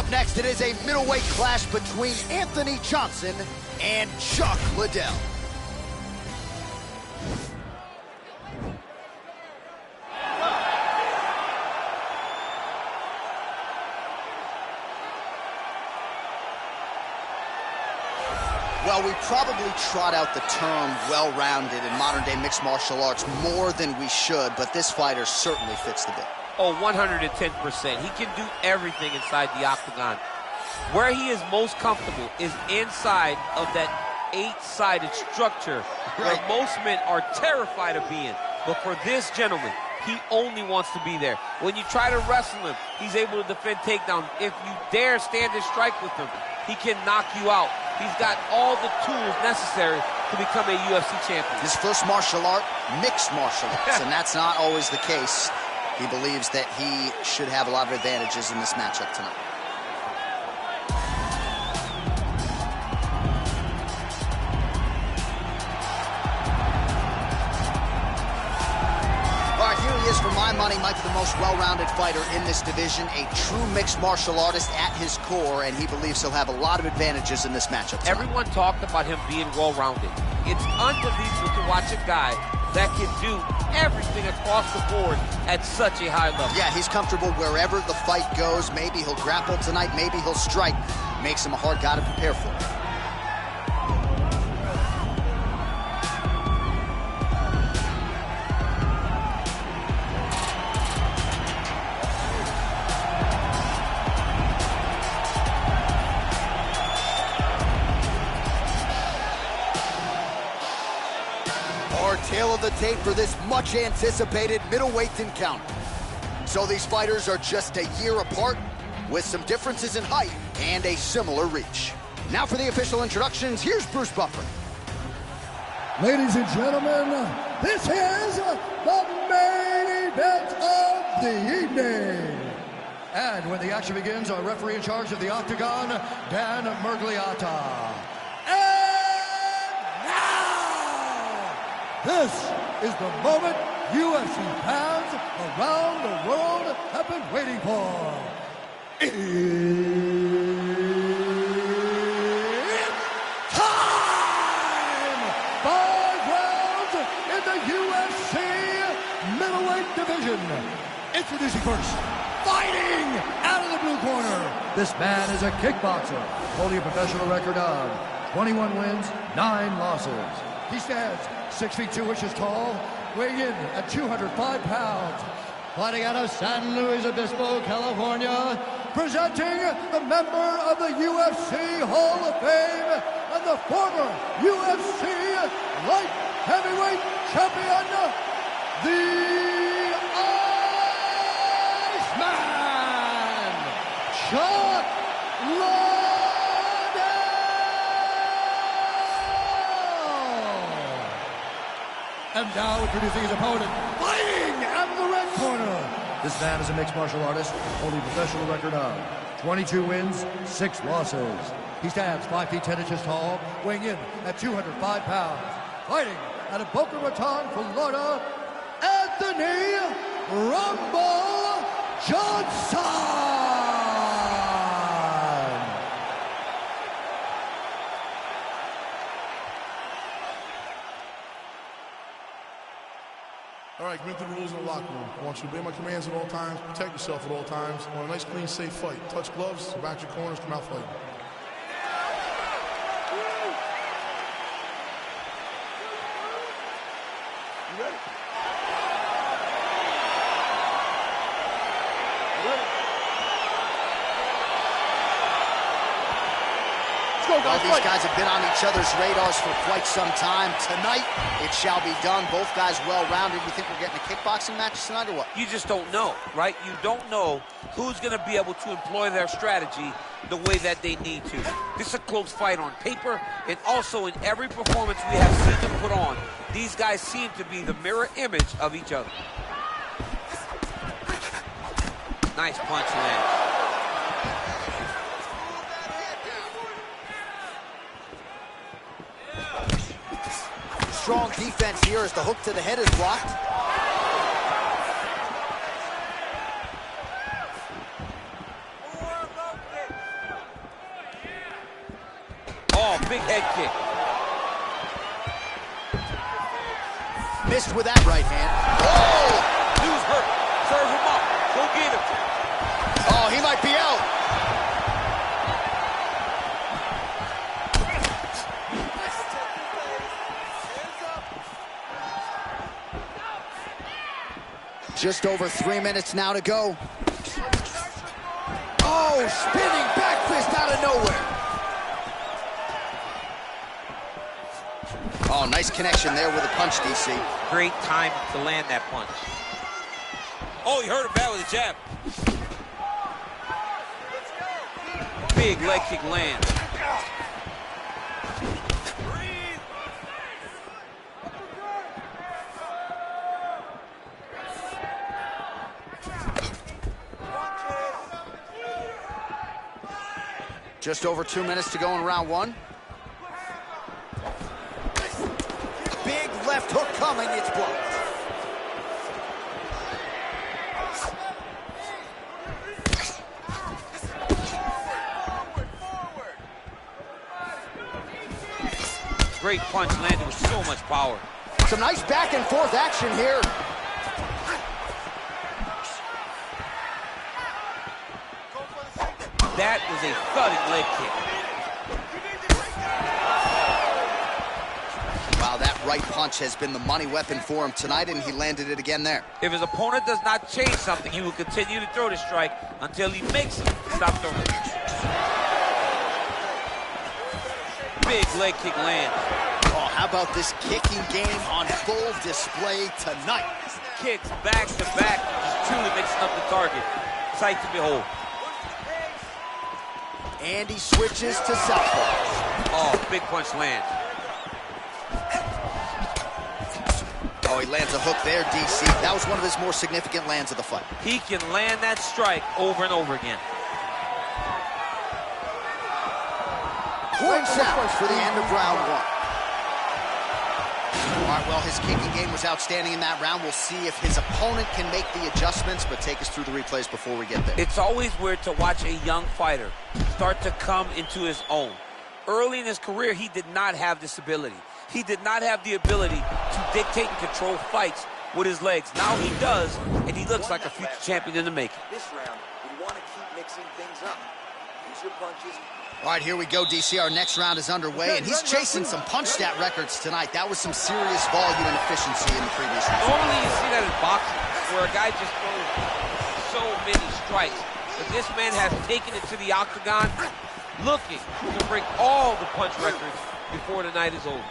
Up next, it is a middleweight clash between Anthony Johnson and Chuck Liddell. Well, we probably trot out the term well-rounded in modern-day mixed martial arts more than we should, but this fighter certainly fits the bill. Oh, 110%. He can do everything inside the octagon. Where he is most comfortable is inside of that 8-sided structure where most men are terrified of being. But for this gentleman, he only wants to be there. When you try to wrestle him, he's able to defend takedown. If you dare stand and strike with him, he can knock you out. He's got all the tools necessary to become a UFC champion. His first martial art, mixed martial arts, and that's not always the case. He believes that he should have a lot of advantages in this matchup tonight. Here he is, for my money, Mike, the most well-rounded fighter in this division, a true mixed martial artist at his core, and he believes he'll have a lot of advantages in this matchup tonight. Everyone talked about him being well-rounded. It's unbelievable to watch a guy that can do everything across the board at such a high level. Yeah, he's comfortable wherever the fight goes. Maybe he'll grapple tonight, maybe he'll strike. Makes him a hard guy to prepare for. Tail of the tape for this much-anticipated middleweight encounter. So these fighters are just a year apart, with some differences in height and a similar reach. Now for the official introductions, here's Bruce Buffer. Ladies and gentlemen, this is the main event of the evening. And when the action begins, our referee in charge of the Octagon, Dan Mergliata. This is the moment UFC fans around the world have been waiting for. It's time! 5 rounds in the UFC middleweight division. Introducing first, fighting out of the blue corner. This man is a kickboxer, holding a professional record of 21 wins, 9 losses. He stands 6 feet 2 inches tall, weighing in at 205 pounds. Fighting out of San Luis Obispo, California, presenting the member of the UFC Hall of Fame and the former UFC light heavyweight champion, the Iceman, Chuck Liddell. And now introducing his opponent, fighting out of the red corner. This man is a mixed martial artist, holding a professional record of 22 wins, 6 losses. He stands 5 feet 10 inches tall, weighing in at 205 pounds. Fighting out of Boca Raton, Florida, Anthony Rumble Johnson. All right, commit to the rules in the locker room. I want you to obey my commands at all times, protect yourself at all times. I want a nice, clean, safe fight. Touch gloves, back your corners, come out fighting. You ready? You ready? Well, these guys have been on each other's radars for quite some time. Tonight, it shall be done. Both guys well-rounded. You think we're getting a kickboxing match tonight or what? You just don't know, right? You don't know who's going to be able to employ their strategy the way that they need to. This is a close fight on paper, and also in every performance we have seen them put on, these guys seem to be the mirror image of each other. Nice punch lands. Strong defense here as the hook to the head is blocked. big head kick. Missed with that right hand. Oh! Dude's hurt. Serve him up. Go get him. Oh, he might be out. Just over 3 minutes now to go. Oh, spinning back fist out of nowhere. Oh, nice connection there with a punch, DC. Great time to land that punch. Oh, he hurt him bad with a jab. Big leg kick lands. Just over 2 minutes to go in round one. Big left hook coming, it's blocked. Great punch landed with so much power. Some nice back and forth action here. That was a thudding leg kick. Wow, that right punch has been the money weapon for him tonight, and he landed it again there. If his opponent does not change something, he will continue to throw the strike until he makes him stop throwing. Big leg kick lands. Oh, how about this kicking game on full display tonight? Kicks back to back, just truly mixing up the target. Sight to behold. And he switches to southpaw. Oh, big punch lands. Oh, he lands a hook there, DC. That was one of his more significant lands of the fight. He can land that strike over and over again. Points out for the end of round one. All right, well, his kicking game was outstanding in that round. We'll see if his opponent can make the adjustments, but take us through the replays before we get there. It's always weird to watch a young fighter start to come into his own. Early in his career, he did not have this ability. He did not have the ability to dictate and control fights with his legs. Now he does, and he looks like a future champion in the making. This round, we want to keep mixing things up. Use your punches. All right, here we go, DC. Our next round is underway, and he's chasing some punch stat records tonight. That was some serious volume and efficiency in the previous round. Normally you see that in boxing, where a guy just throws so many strikes. But this man has taken it to the octagon, looking to break all the punch records before the night is over.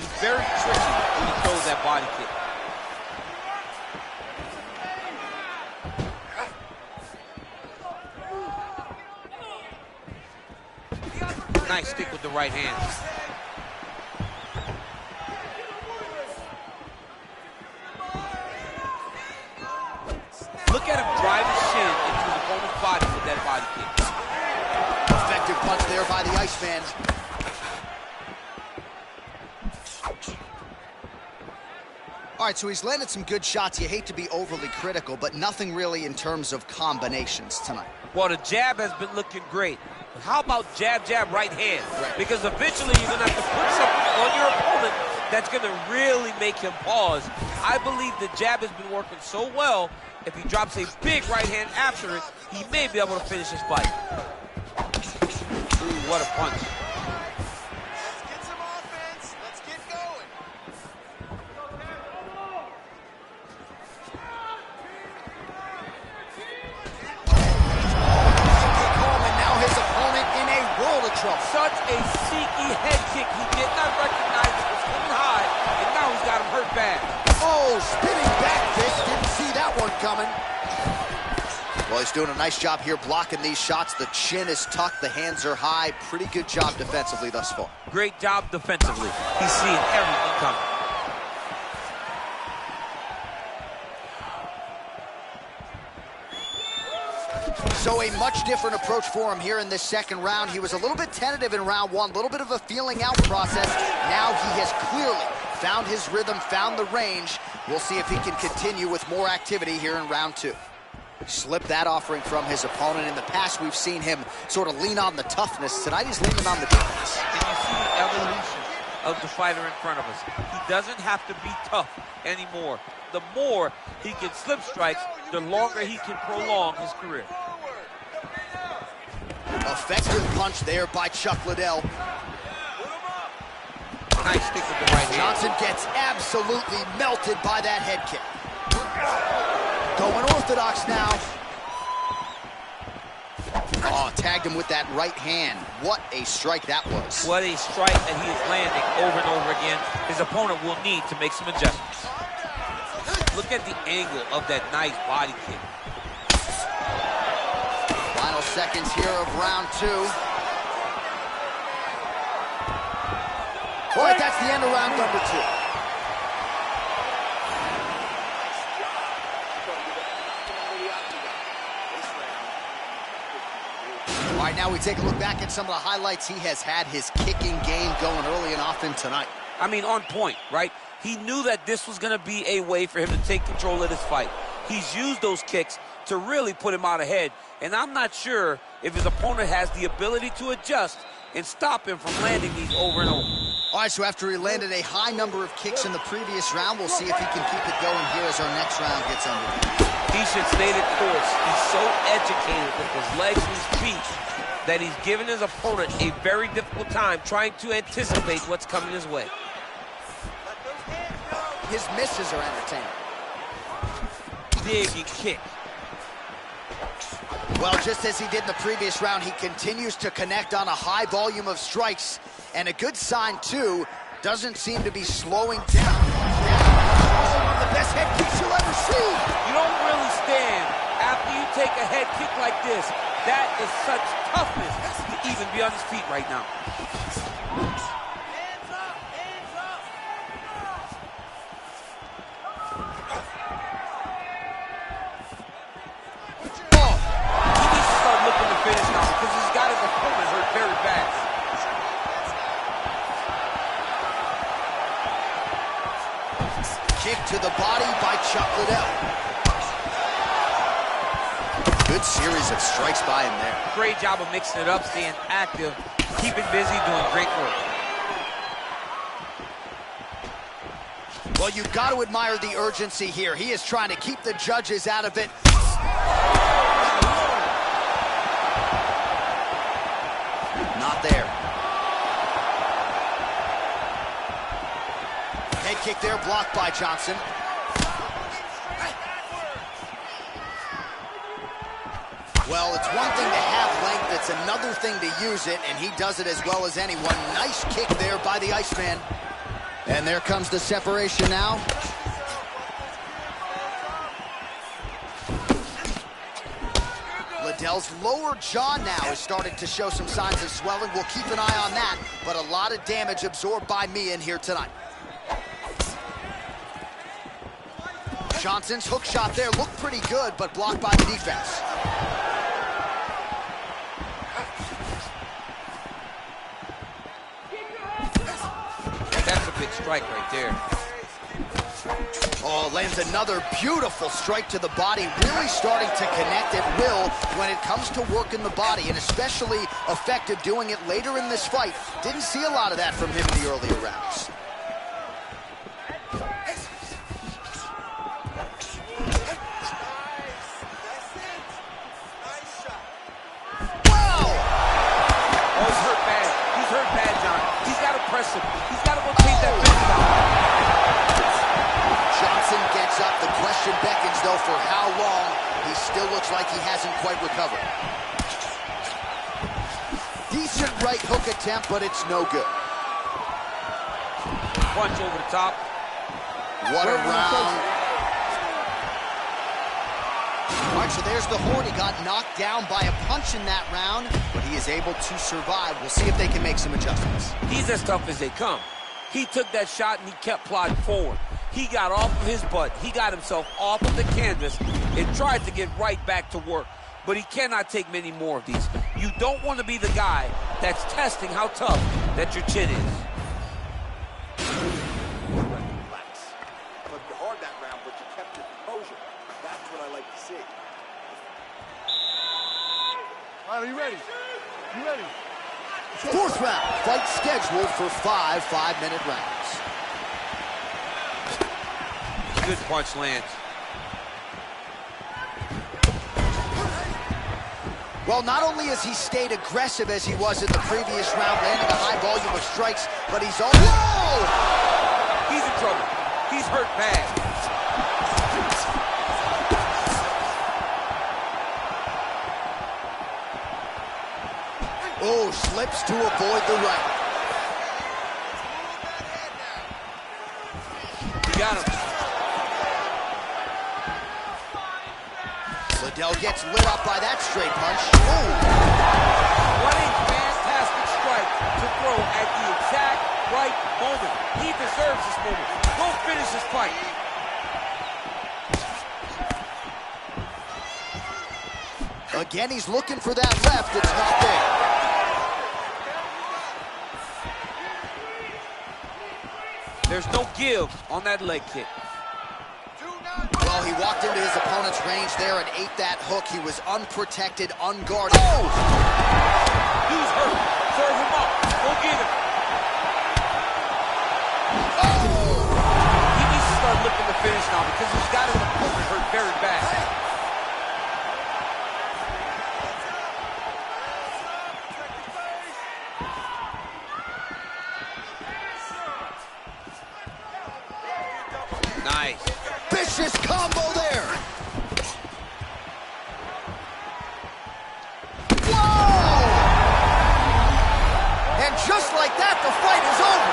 He's very tricky when he throws that body kick. Nice stick with the right hand. Look at him drive his shin into his opponent's body with that body kick. Effective punch there by the Iceman. All right, so he's landed some good shots. You hate to be overly critical, but nothing really in terms of combinations tonight. Well, the jab has been looking great. But how about jab, jab, right hand? Right. Because eventually you're going to have to put something on your opponent that's going to really make him pause. I believe the jab has been working so well, if he drops a big right hand after it, he may be able to finish his fight. Ooh, what a punch. Let's get some offense. Let's get going. And now his opponent in a world of trouble. Such a sneaky head kick. He did not recognize it was coming high, and now he's got him hurt bad. Oh, spinning back fist. Didn't see that one coming. Well, he's doing a nice job here blocking these shots. The chin is tucked, the hands are high. Pretty good job defensively thus far. Great job defensively. He's seeing everything coming. So a much different approach for him here in this second round. He was a little bit tentative in round one, a little bit of a feeling out process. Now he has clearly found his rhythm, found the range. We'll see if he can continue with more activity here in round two. Slipped that offering from his opponent. In the past, we've seen him sort of lean on the toughness. Tonight, he's leaning on the defense. And you see the evolution of the fighter in front of us. He doesn't have to be tough anymore. The more he can slip strikes, the longer he can prolong his career. Effective punch there by Chuck Liddell. Nice stick with the right hand. Johnson gets absolutely melted by that head kick. Going orthodox now. Oh, tagged him with that right hand. What a strike that was. What a strike that he is landing over and over again. His opponent will need to make some adjustments. Look at the angle of that nice body kick. Final seconds here of round 2. All right, that's the end of round number 2. All right, now we take a look back at some of the highlights. He has had his kicking game going early and often tonight. I mean, on point, right? He knew that this was going to be a way for him to take control of this fight. He's used those kicks to really put him out ahead, and I'm not sure if his opponent has the ability to adjust and stop him from landing these over and over. All right, so after he landed a high number of kicks in the previous round, we'll see if he can keep it going here as our next round gets underway. He should stay the course. He's so educated with his legs and his feet that he's given his opponent a very difficult time trying to anticipate what's coming his way. His misses are entertaining. Big kick. Well, just as he did in the previous round, he continues to connect on a high volume of strikes. And a good sign, too, doesn't seem to be slowing down. One of the best head kicks you'll ever see. You don't really stand after you take a head kick like this. That is such toughness to even be on his feet right now. Oh, he needs to start looking to finish now because he's got his opponent hurt very bad. Kick to the body by Chuck Liddell. Good series of strikes by him there. Great job of mixing it up, staying active, keeping busy, doing great work. Well, you've got to admire the urgency here. He is trying to keep the judges out of it. Not there. Head kick there, blocked by Johnson. Well, it's one thing to have length, it's another thing to use it, and he does it as well as anyone. Nice kick there by the Iceman. And there comes the separation now. Liddell's lower jaw now is starting to show some signs of swelling. We'll keep an eye on that, but a lot of damage absorbed by me in here tonight. Johnson's hook shot there looked pretty good, but blocked by the defense. That's a big strike right there. Oh, lands another beautiful strike to the body, really starting to connect at will when it comes to working the body, and especially effective doing it later in this fight. Didn't see a lot of that from him in the earlier rounds. He's got to go take that finish out. Johnson gets up. The question beckons, though, for how long. He still looks like he hasn't quite recovered. Decent right hook attempt, but it's no good. Punch over the top. What a round. All right, so there's the Horn. He got knocked down by a punch in that round, but he is able to survive. We'll see if they can make some adjustments. He's as tough as they come. He took that shot and he kept plodding forward. He got off of his butt. He got himself off of the canvas and tried to get right back to work. But he cannot take many more of these. You don't want to be the guy that's testing how tough that your chin is. But you hard that round, but you kept your composure. That's what I like to see. The All right, are you ready? You ready? Fourth round, fight scheduled for 5 5-minute rounds. Good punch lands. Well, not only has he stayed aggressive as he was in the previous round, landing a high volume of strikes, but he's also... Whoa! He's in trouble. He's hurt bad. Oh, slips to avoid the right. He got him. Liddell gets lit up by that straight punch. Ooh. What a fantastic strike to throw at the exact right moment. He deserves this moment. Go finish this fight. Again, he's looking for that left. It's not there. There's no give on that leg kick. Well, he walked into his opponent's range there and ate that hook. He was unprotected, unguarded. Oh! He's hurt. Serve him up. Go get him. Oh! He needs to start looking to finish now because he's got his opponent hurt very bad. Nice. Vicious combo there. Whoa! And just like that, the fight is over.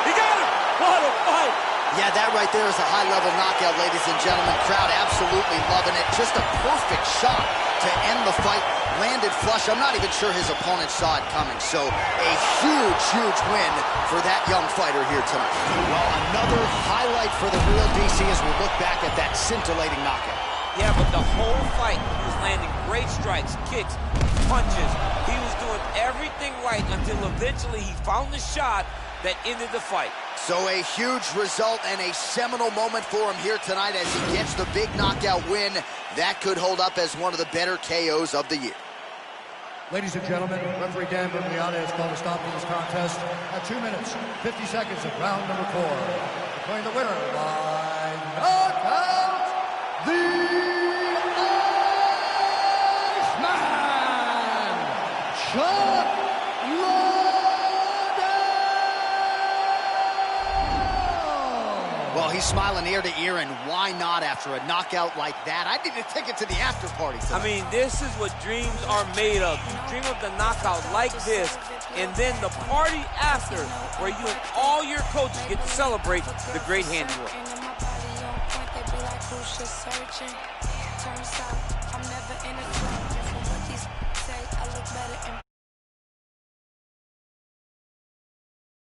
He got him. What a fight. Yeah, that right there is a high-level knockout, ladies and gentlemen. Crowd absolutely loving it. Just a perfect shot to end the fight. Landed flush. I'm not even sure his opponent saw it coming. So a huge, huge win for that young fighter here tonight. Well, another highlight for the real DC as we look back at that scintillating knockout. Yeah, but the whole fight, he was landing great strikes, kicks, punches. He was doing everything right until eventually he found the shot that ended the fight. So a huge result and a seminal moment for him here tonight as he gets the big knockout win. That could hold up as one of the better KOs of the year. Ladies and gentlemen, referee Dan Bergliata has called a stop to this contest at 2 minutes, 50 seconds of round number 4. Declaring the winner by knockout, the Iceman, Chuck Liddell! Well, he's smiling ear to ear, and why not after a knockout like that? I need a ticket to the after party tonight. I mean, this is what dreams are made of. You dream of the knockout like this, and then the party after, where you and all your coaches get to celebrate the great handiwork. Turns out I'm never in a